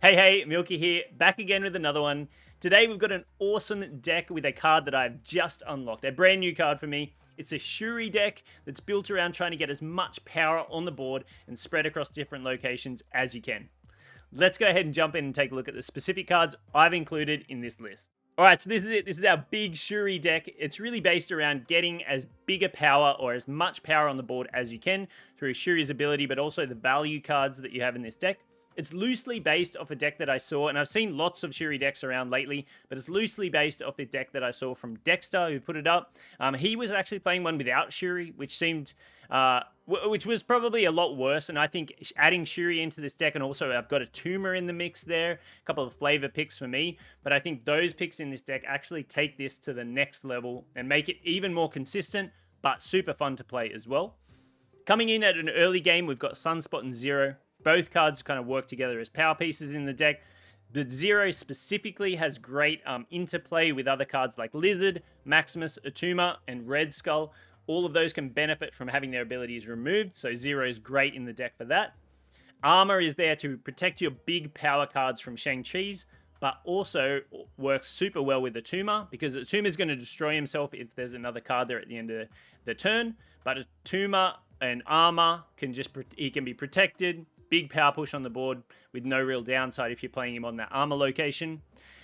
Hey, Milky here, back again with another one. Today we've got an awesome deck with a card that I've just unlocked. A brand new card for me. It's a Shuri deck that's built around trying to get as much power on the board and spread across different locations as you can. Let's go ahead and jump in and take a look at the specific cards I've included in this list. Alright, so this is it. This is our big Shuri deck. It's really based around getting as big a power or as much power on the board as you can through Shuri's ability, but also the value cards that you have in this deck. It's loosely based off a deck that I saw, and I've seen lots of Shuri decks around lately, but it's loosely based off a deck that I saw from Dexter, who put it up. He was actually playing one without Shuri, which seemed, which was probably a lot worse, and I think adding Shuri into this deck, and also I've got a Tumor in the mix there, a couple of flavor picks for me, but I think those picks in this deck actually take this to the next level and make it even more consistent, but super fun to play as well. Coming in at an early game, we've got Sunspot and Zero. Both cards kind of work together as power pieces in the deck. But Zero specifically has great interplay with other cards like Lizard, Maximus, Atuma, and Red Skull. All of those can benefit from having their abilities removed, so Zero is great in the deck for that. Armor is there to protect your big power cards from Shang-Chi's, but also works super well with Atuma, because Atuma is going to destroy himself if there's another card there at the end of the turn. But Atuma and Armor can he can be protected. Big power push on the board with no real downside if you're playing him on that armor location.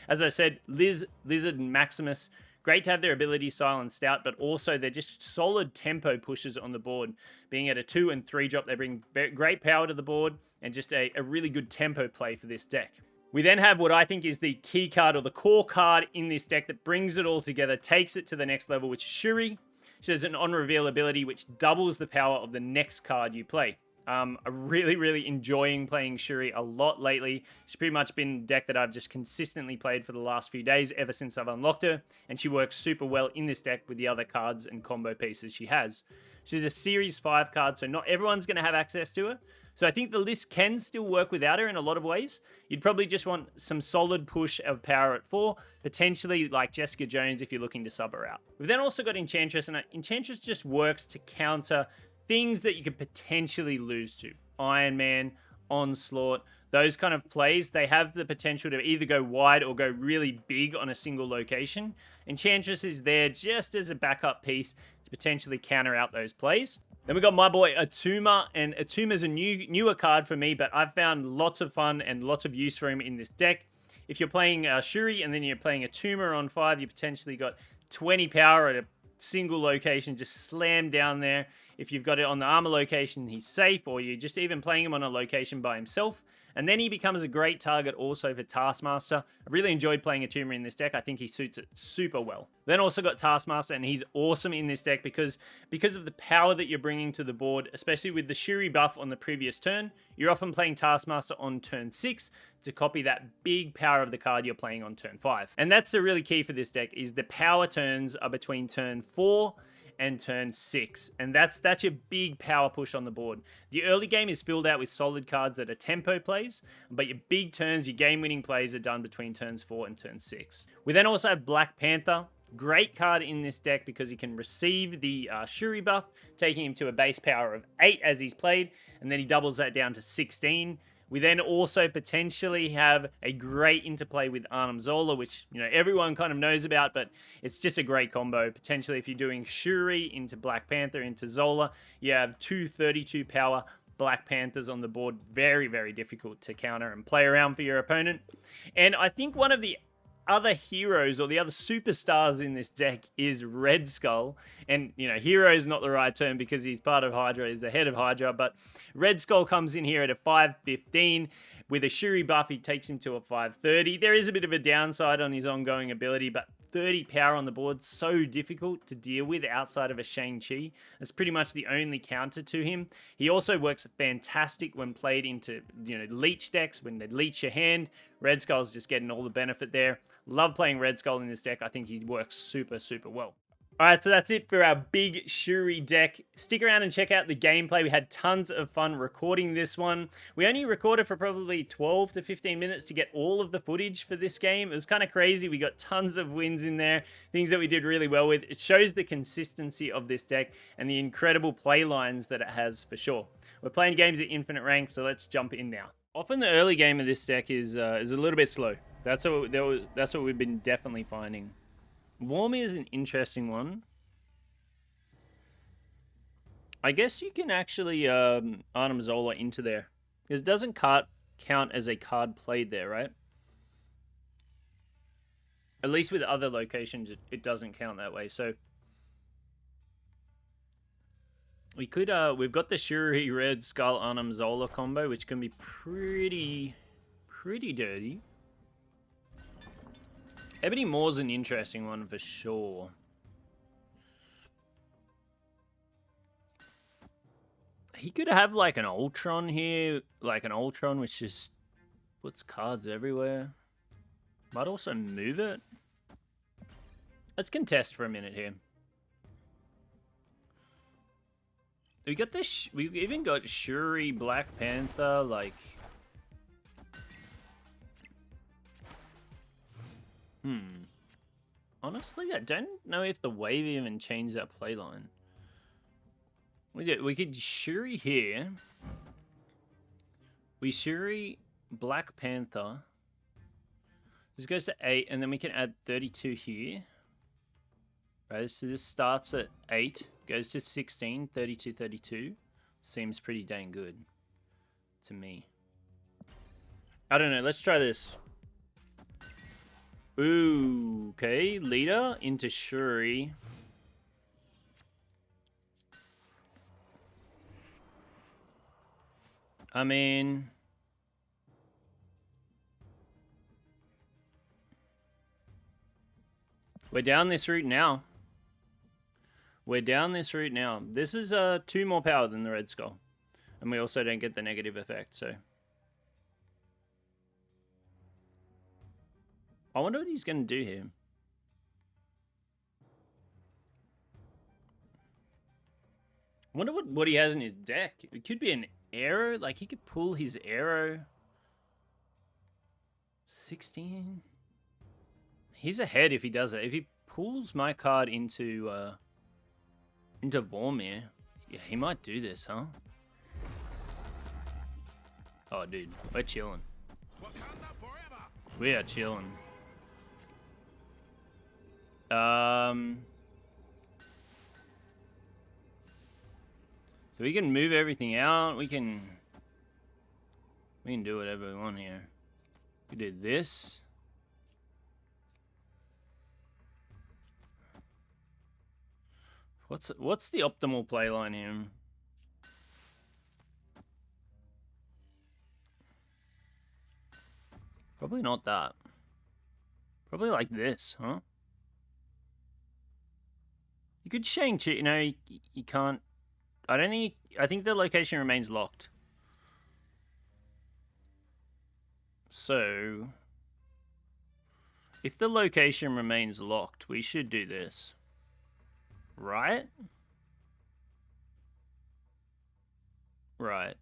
As I said, Lizard and Maximus, great to have their ability silenced out, but also they're just solid tempo pushes on the board. Being at a 2 and 3 drop, they bring great power to the board and just a really good tempo play for this deck. We then have what I think is the key card or the core card in this deck that brings it all together, takes it to the next level, which is Shuri. She has an on-reveal ability which doubles the power of the next card you play. I'm really enjoying playing Shuri a lot lately. She's pretty much been a deck that I've just consistently played for the last few days ever since I've unlocked her, and she works super well in this deck with the other cards and combo pieces she has. She's a Series 5 card, so not everyone's going to have access to her. So I think the list can still work without her in a lot of ways. You'd probably just want some solid push of power at 4, potentially like Jessica Jones if you're looking to sub her out. We've then also got Enchantress, and Enchantress just works to counter things that you could potentially lose to. Iron Man, Onslaught, those kind of plays, they have the potential to either go wide or go really big on a single location. Enchantress is there just as a backup piece to potentially counter out those plays. Then we got my boy Atuma, and Atuma's a newer card for me, but I've found lots of fun and lots of use for him in this deck. If you're playing Shuri and then you're playing Atuma on 5, you potentially got 20 power at a single location, just slam down there. If you've got it on the armor location, he's safe, or you're just even playing him on a location by himself. And then he becomes a great target also for Taskmaster. I really enjoyed playing Atuma in this deck. I think he suits it super well. Then also got Taskmaster, and he's awesome in this deck because of the power that you're bringing to the board, especially with the Shuri buff on the previous turn. You're often playing Taskmaster on turn 6 to copy that big power of the card you're playing on turn 5. And that's the really key for this deck, is the power turns are between turn 4 and turn 6, and that's your big power push on the board. The early game is filled out with solid cards that are tempo plays, but your big turns, your game-winning plays are done between turns 4 and turn 6. We then also have Black Panther. Great card in this deck because he can receive the Shuri buff, taking him to a base power of 8 as he's played, and then he doubles that down to 16. We then also potentially have a great interplay with Arnim Zola, which, you know, everyone kind of knows about, but it's just a great combo. Potentially, if you're doing Shuri into Black Panther into Zola, you have 2 32 power Black Panthers on the board. Very difficult to counter and play around for your opponent. And I think one of the other heroes or the other superstars in this deck is Red Skull. And, you know, hero is not the right term because he's part of Hydra, he's the head of Hydra, but Red Skull comes in here at a 515. With a Shuri buff, he takes him to a 530. There is a bit of a downside on his ongoing ability, but 30 power on the board, so difficult to deal with outside of a Shang-Chi. That's pretty much the only counter to him. He also works fantastic when played into, you know, Leech decks, when they leech your hand. Red Skull's just getting all the benefit there. Love playing Red Skull in this deck. I think he works super well. Alright, so that's it for our big Shuri deck. Stick around and check out the gameplay. We had tons of fun recording this one. We only recorded for probably 12 to 15 minutes to get all of the footage for this game. It was kind of crazy. We got tons of wins in there, things that we did really well with. It shows the consistency of this deck and the incredible play lines that it has for sure. We're playing games at infinite rank, so let's jump in now. Often the early game of this deck is a little bit slow. That's what we've been definitely finding. Vormir is an interesting one. I guess you can actually Arnim Zola into there. Because it doesn't count as a card played there, right? At least with other locations, it doesn't count that way. So we could we've got the Shuri Red Skull Arnim Zola combo, which can be pretty dirty. Ebony Moore's an interesting one for sure. He could have like an Ultron here, like an Ultron which just puts cards everywhere. Might also move it. Let's contest for a minute here. We got this. We even got Shuri Black Panther. Like, honestly, I don't know if the wave even changed that playline. We could Shuri here. We Shuri Black Panther. This goes to 8, and then we can add 32 here. Right, so this starts at 8, goes to 16, 32, 32. Seems pretty dang good to me. I don't know, let's try this. Ooh, okay, leader into Shuri. I mean, we're down this route now. We're down this route now. This is 2 more power than the Red Skull. And we also don't get the negative effect, so. I wonder what he's going to do here. I wonder what he has in his deck. It could be an arrow. Like, he could pull his arrow. 16. He's ahead if he does it. If he pulls my card into Vormir, yeah, he might do this, huh? Oh, dude, we're chilling. We are chilling. So we can move everything out. We can do whatever we want here. We do this. What's the optimal playline here? Probably not that. Probably like this, huh? You could Shang-Chi, you know, you can't. I think the location remains locked. So, if the location remains locked, we should do this. Right? Right.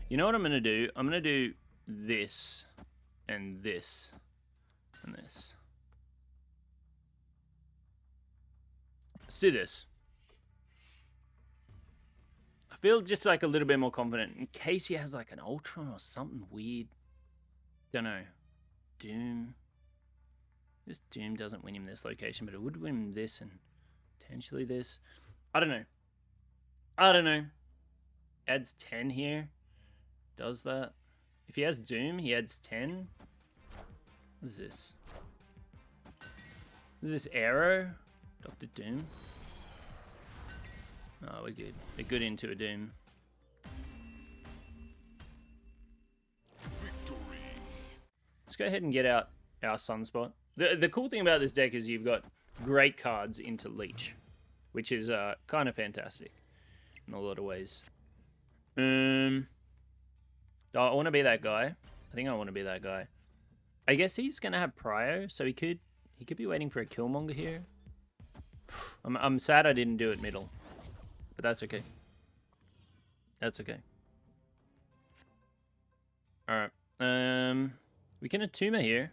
You know what I'm going to do? I'm going to do this and this and this. Let's do this. I feel just like a little bit more confident in case he has like an Ultron or something weird. Don't know. Doom. This Doom doesn't win him this location, but it would win him this and potentially this. I don't know. I don't know. Adds 10 here. Does that. If he has Doom, he adds 10. What is this? Is this Arrow? Dr. Doom? Oh, we're good. We're good into a Doom. Victory. Let's go ahead and get out our Sunspot. The cool thing about this deck is you've got great cards into Leech, which is kind of fantastic in a lot of ways. I want to be that guy. I think I want to be that guy. I guess he's gonna have Prio, so he could be waiting for a Killmonger here. I'm sad I didn't do it middle, but that's okay. That's okay. All right. We can Atuma here.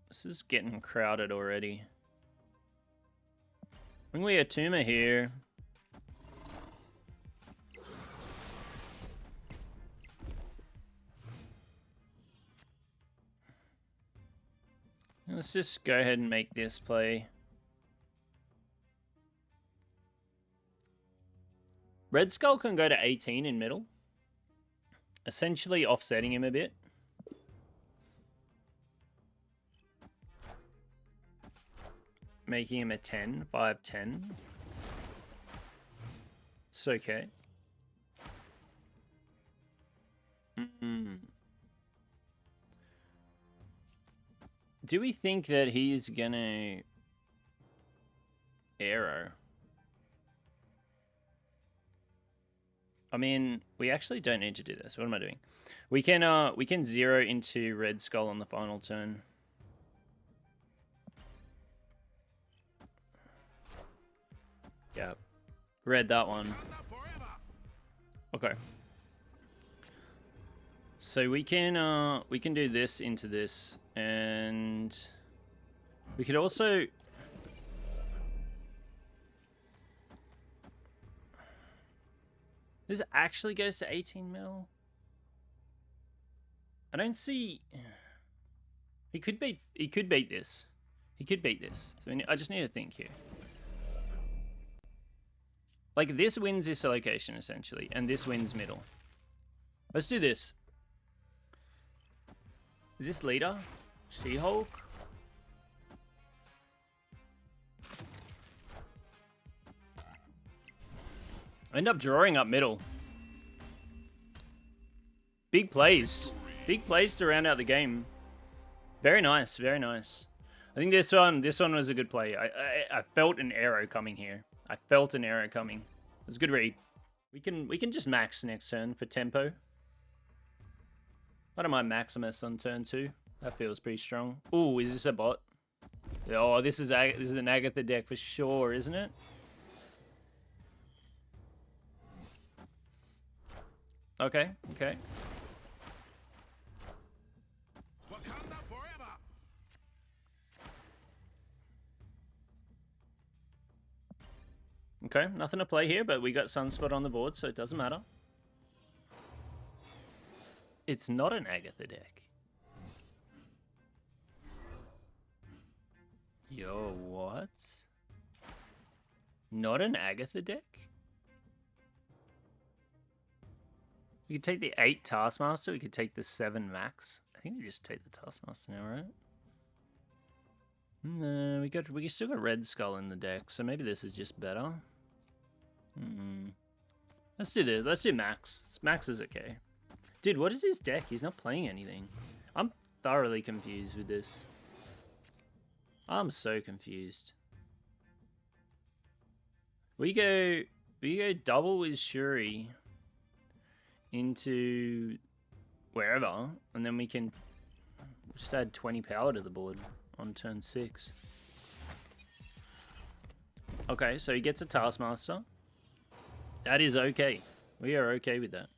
This is getting crowded already. think we have Tuma here. Let's just go ahead and make this play. Red Skull can go to 18 in middle, essentially offsetting him a bit. Making him a 10, 5, 10. It's okay. Do we think that he's gonna arrow? I mean, we actually don't need to do this. What am I doing? We can zero into Red Skull on the final turn. Yeah. Read that one. Okay. So we can do this into this, and we could also this actually goes to 18 mil. I don't see. He could beat this. He could beat this. So I just need to think here. Like, this wins this location, essentially, and this wins middle. Let's do this. Is this leader? She-Hulk? I end up drawing up middle. Big plays. Big plays to round out the game. Very nice, very nice. I think this one was a good play. I felt an arrow coming here. I felt an arrow coming. It was a good read. We can just max next turn for tempo. I don't mind Maximus on turn 2. That feels pretty strong. Ooh, is this a bot? Oh, this is an Agatha deck for sure, isn't it? Okay, okay. Okay, nothing to play here, but we got Sunspot on the board, so it doesn't matter. It's not an Agatha deck. Yo, what? Not an Agatha deck? We could take the 8 Taskmaster, we could take the 7 Max. I think we just take the Taskmaster now, right? No, we still got Red Skull in the deck, so maybe this is just better. Let's do this. Let's do Max. Max is okay. Dude, what is his deck? He's not playing anything. I'm thoroughly confused with this. I'm so confused. We go double with Shuri into wherever, and then we can just add 20 power to the board on turn 6. Okay, so he gets a Taskmaster. That is okay. We are okay with that.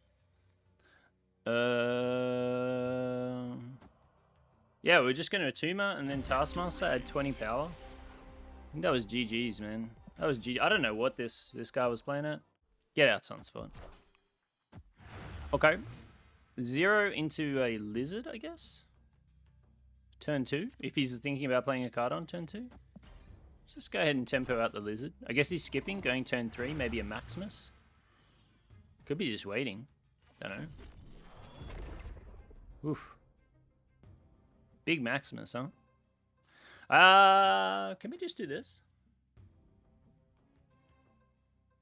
Yeah, we're just going to Atuma and then Taskmaster add 20 power. I think that was GG's, man. That was GG. I don't know what this guy was playing at. Get out, Sunspot. Okay. 0 into a Lizard, I guess. Turn 2. If he's thinking about playing a card on turn 2. Let's just go ahead and tempo out the Lizard. I guess he's skipping, going turn 3. Maybe a Maximus. Could be just waiting. Don't know. Oof. Big Maximus, huh? Can we just do this?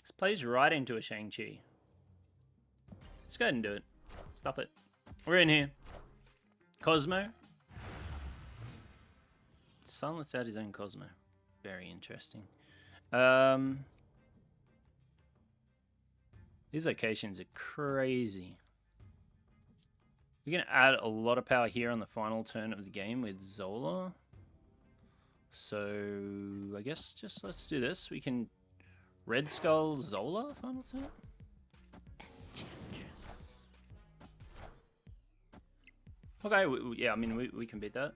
This plays right into a Shang-Chi. Let's go ahead and do it. Stop it. We're in here. Cosmo. Silenced out his own Cosmo. Very interesting. These locations are crazy. We're going to add a lot of power here on the final turn of the game with Zola. So, I guess just let's do this. We can Red Skull Zola final turn. Okay, yeah, I mean, we can beat that.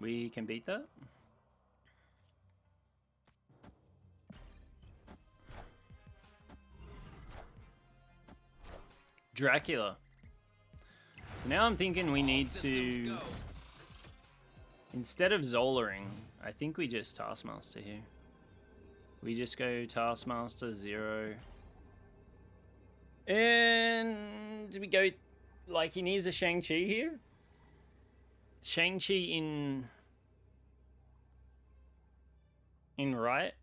We can beat that. Dracula. So now I'm thinking we need to, instead of Zolaring, I think we just Taskmaster here. We just go Taskmaster 0. And we go, like, he needs a Shang-Chi here. Shang-Chi in right.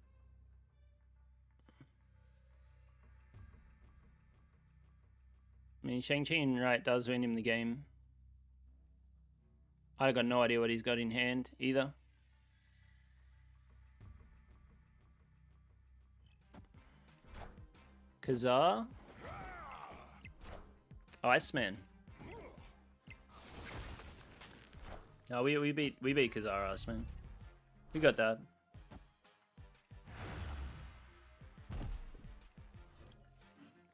I mean, Shang-Chi in right does win him the game. I got no idea what he's got in hand either. Kazar. Iceman. No, we beat Kazar Iceman. We got that.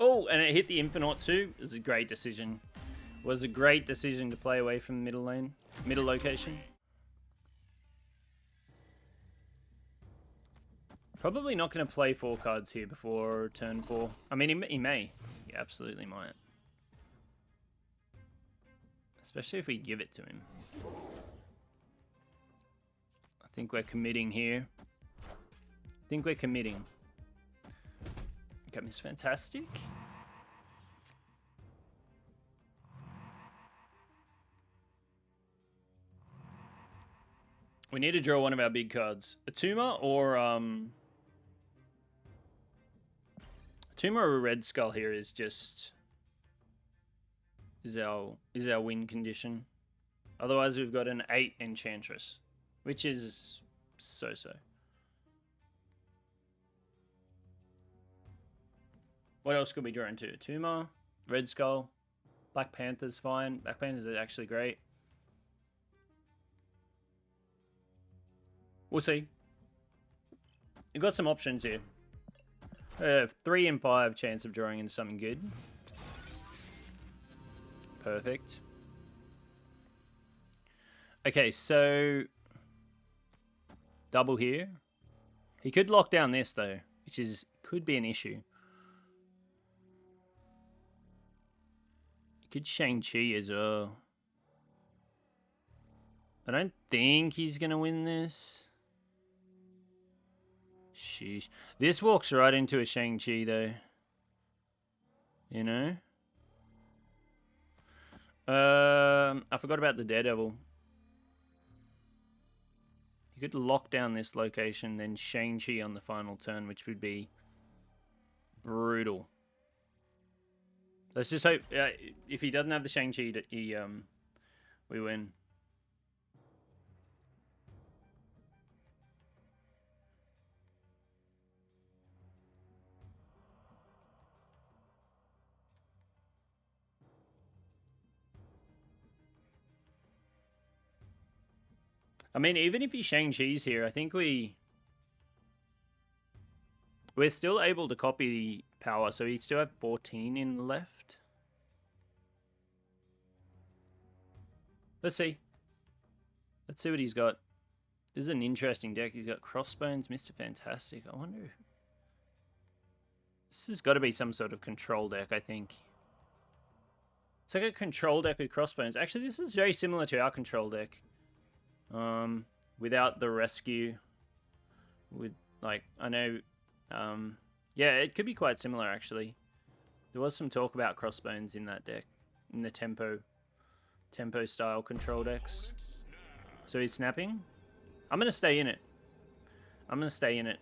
Oh, and it hit the Infinite too. It was a great decision. It was a great decision to play away from the middle lane, middle location. Probably not going to play 4 cards here before turn 4. I mean, he may. He absolutely might. Especially if we give it to him. I think we're committing here. I think we're committing. Okay, Miss Fantastic. We need to draw one of our big cards. A Tuma or Tuma or a Red Skull here is just is our win condition. Otherwise we've got an 8 Enchantress, which is so-so. What else could we draw into? Tuma, Red Skull, Black Panther's fine. Black Panther's actually great. We'll see. You've got some options here. 3 and 5 chance of drawing into something good. Perfect. Okay, so double here. He could lock down this though, which could be an issue. He could Shang-Chi as well. I don't think he's gonna win this. Sheesh. This walks right into a Shang-Chi though. You know? I forgot about the Daredevil. You could lock down this location, then Shang-Chi on the final turn, which would be brutal. Let's just hope if he doesn't have the Shang-Chi, we win. I mean, even if he Shang-Chi's here, I think we're still able to copy power, so we still have 14 in left. Let's see. Let's see what he's got. This is an interesting deck. He's got Crossbones, Mr. Fantastic. I wonder... This has got to be some sort of control deck, I think. It's like a control deck with Crossbones. Actually, this is very similar to our control deck. Without the rescue, with like I know, yeah, it could be quite similar actually. There was some talk about Crossbones in that deck, in the tempo style control decks. So he's snapping. I'm gonna stay in it. I'm gonna stay in it.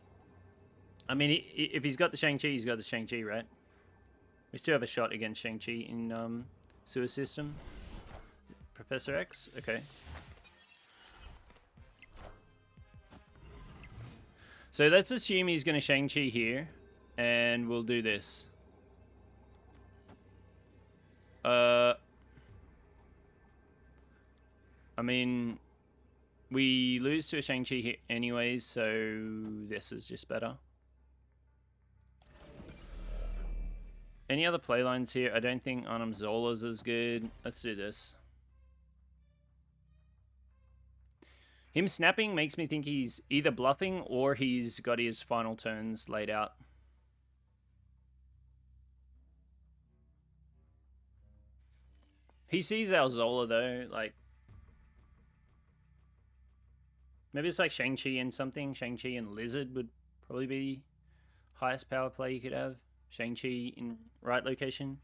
I mean, if he's got the Shang-Chi, he's got the Shang-Chi, right? We still have a shot against Shang-Chi in Sewer System. Professor X, okay. So let's assume he's going to Shang-Chi here, and we'll do this. I mean, we lose to a Shang-Chi here anyways, so this is just better. Any other playlines here? I don't think Arnim Zola's is good. Let's do this. Him snapping makes me think he's either bluffing or he's got his final turns laid out. He sees our Zola though, like maybe it's like Shang-Chi and something. Shang-Chi and Lizard would probably be highest power play you could have. Shang-Chi in right location,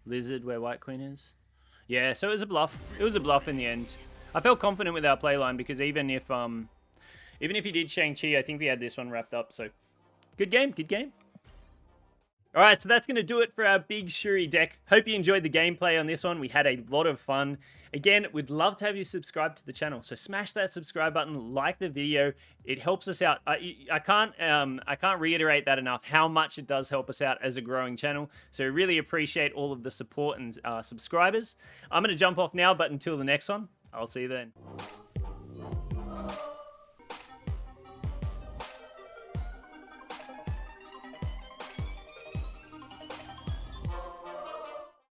Lizard where White Queen is. Yeah, so it was a bluff. It was a bluff in the end. I felt confident with our play line because even if he did Shang-Chi, I think we had this one wrapped up. So good game, good game. All right, so that's going to do it for our big Shuri deck. Hope you enjoyed the gameplay on this one. We had a lot of fun. Again, we'd love to have you subscribe to the channel. So smash that subscribe button, like the video. It helps us out. I can't reiterate that enough, how much it does help us out as a growing channel. So really appreciate all of the support and subscribers. I'm going to jump off now, but until the next one, I'll see you then.